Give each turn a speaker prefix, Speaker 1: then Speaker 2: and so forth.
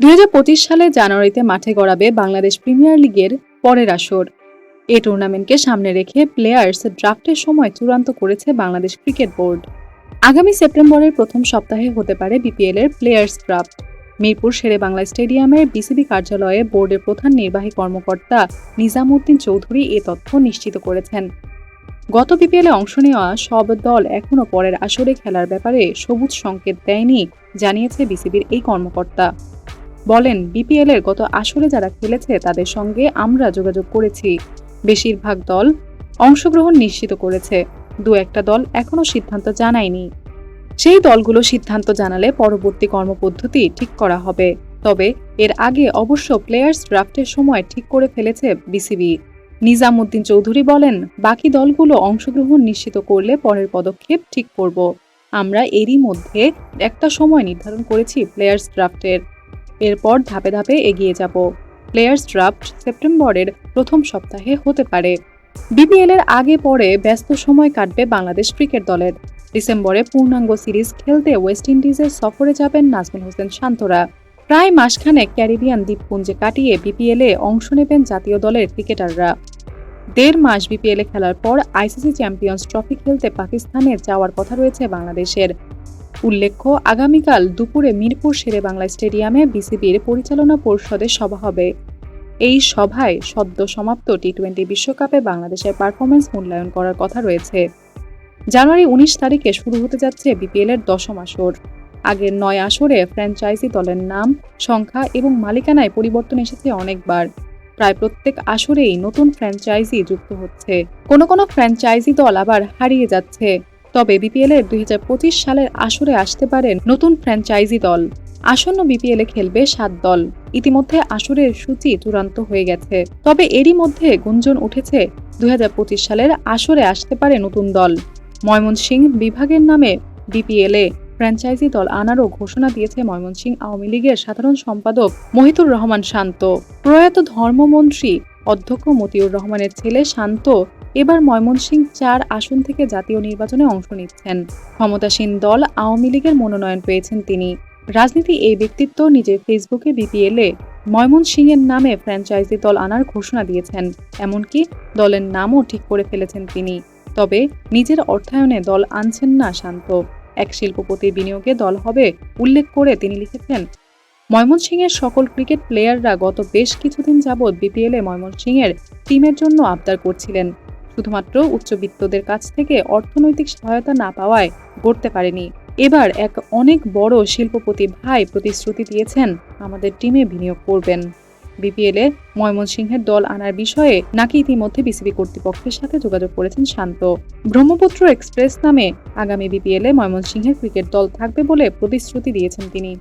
Speaker 1: ২০২৫ সালে জানুয়ারিতে মাঠে গড়াবে বাংলাদেশ প্রিমিয়ার লিগের পরের আসর। এ টুর্নামেন্টকে সামনে রেখে প্লেয়ার্স ড্রাফটের সময় চূড়ান্ত করেছে বাংলাদেশ ক্রিকেট বোর্ড। আগামী সেপ্টেম্বরের প্রথম সপ্তাহে হতে পারে বিপিএল এর প্লেয়ার্স ড্রাফট। মিরপুর শেরেবাংলা স্টেডিয়ামের বিসিবি কার্যালয়ে বোর্ডের প্রধান নির্বাহী কর্মকর্তা নিজামউদ্দিন চৌধুরী এ তথ্য নিশ্চিত করেছেন। গত বিপিএলে অংশ নেওয়া সব দল এখনও পরের আসরে খেলার ব্যাপারে সবুজ সংকেত দেয়নি, জানিয়েছে বিসিবির এই কর্মকর্তা। বলেন, বিপিএল এর গত আসরে যারা খেলেছে তাদের সঙ্গে আমরা যোগাযোগ করেছি। বেশিরভাগ দল অংশগ্রহণ নিশ্চিত করেছে, দু একটা দল এখনও সিদ্ধান্ত জানায়নি। সেই দলগুলো সিদ্ধান্ত জানালে পরবর্তী কর্মপদ্ধতি ঠিক করা হবে। তবে এর আগে অবশ্য প্লেয়ার্স ড্রাফটের সময় ঠিক করে ফেলেছে বিসিবি। নিজামউদ্দিন চৌধুরী বলেন, বাকি দলগুলো অংশগ্রহণ নিশ্চিত করলে পরের পদক্ষেপ ঠিক করব। আমরা এরই মধ্যে একটা সময় নির্ধারণ করেছি প্লেয়ার্স ড্রাফটের। এরপর ধাপে ধাপে এগিয়ে যাব। প্লেয়ার্স ড্রাফট সেপ্টেম্বরের প্রথম সপ্তাহে হতে পারে। বিপিএল এর আগে পরে ব্যস্ত সময় কাটবে বাংলাদেশ ক্রিকেট দলের। ডিসেম্বরে পূর্ণাঙ্গ সিরিজ খেলতে ওয়েস্ট ইন্ডিজের সফরে যাবেন নাজমুল হোসেন শান্তরা। প্রায় মাসখানেক ক্যারিবিয়ান দ্বীপপুঞ্জে কাটিয়ে বিপিএলে অংশ নেবেন জাতীয় দলের ক্রিকেটাররা। ১.৫ মাস বিপিএলে খেলার পর আইসিসি চ্যাম্পিয়ন্স ট্রফি খেলতে পাকিস্তানে যাওয়ার কথা রয়েছে বাংলাদেশের। উল্লেখ্য, আগামীকাল দুপুরে মিরপুর শেরেবাংলা স্টেডিয়ামে বিসিবির পরিচালনা পরিষদের সভা হবে। এই সভায় সদ্য সমাপ্ত টি-20 বিশ্বকাপে বাংলাদেশের পারফরম্যান্স মূল্যায়ন করার কথা রয়েছে। জানুয়ারি ১৯ তারিখে শুরু হতে যাচ্ছে বিপিএল এর ১০ম আসর। আগের ৯ আসরে ফ্র্যাঞ্চাইজি দলের নাম, সংখ্যা এবং মালিকানায় পরিবর্তন এসেছে অনেকবার। প্রায় প্রত্যেক আসরেই নতুন ফ্র্যাঞ্চাইজি যুক্ত হচ্ছে। কোনো ফ্র্যাঞ্চাইজি দল আবার হারিয়ে যাচ্ছে। তবে বিপিএল এর ২০২৫ সালের আসরে আসতে পারে নতুন ফ্র্যাঞ্চাইজি দল। আসন্ন বিপিএলে খেলবে ৭ দল। ইতিমধ্যে আসরের সূচি চূড়ান্ত হয়ে গেছে। তবে এরই মধ্যে গুঞ্জন উঠেছে ২০২৫ সালের আসরে আসতে পারে নতুন দল। ময়মনসিংহ বিভাগের নামে বিপিএলে ফ্র্যাঞ্চাইজি দল আনারও ঘোষণা দিয়েছে ময়মনসিংহ আওয়ামী লীগের সাধারণ সম্পাদক মহিতুর রহমান শান্ত। প্রয়াত ধর্মমন্ত্রী অধ্যক্ষ মতিউর রহমানের ছেলে শান্ত এবার ময়মনসিংহ ৪ আসন থেকে জাতীয় নির্বাচনে অংশ নিচ্ছেন। ক্ষমতাসীন দল আওয়ামী লীগের মনোনয়ন পেয়েছেন তিনি। রাজনীতি এই ব্যক্তিত্ব নিজের ফেসবুকে বিপিএলে ময়মনসিংহের নামে ফ্র্যাঞ্চাইজি দল আনার ঘোষণা দিয়েছেন। এমনকি দলের নামও ঠিক করে ফেলেছেন তিনি। তবে নিজের অর্থায়নে দল আনছেন না শান্ত। এক শিল্পপতির বিনিয়োগে দল হবে উল্লেখ করে তিনি লিখেছেন, ময়মনসিংহের সকল ক্রিকেট প্লেয়াররা গত বেশ কিছুদিন যাবৎ বিপিএলে ময়মনসিংহের টিমের জন্য আবদার করছিলেন। শুধুমাত্র উচ্চবিত্তদের কাছ থেকে অর্থনৈতিক সহায়তা না পাওয়ায় গড়তে পারেনি। এবার এক অনেক বড় শিল্পপতি ভাই প্রতিশ্রুতি দিয়েছেন আমাদের টিমে বিনিয়োগ করবেন। বিপিএলে ময়মনসিংহের দল আনার বিষয়ে নাকি ইতিমধ্যে বিসিবি কর্তৃপক্ষের সাথে যোগাযোগ করেছেন শান্ত। ব্রহ্মপুত্র এক্সপ্রেস নামে আগামী বিপিএলে ময়মনসিংহের ক্রিকেট দল থাকবে বলে প্রতিশ্রুতি দিয়েছেন তিনি।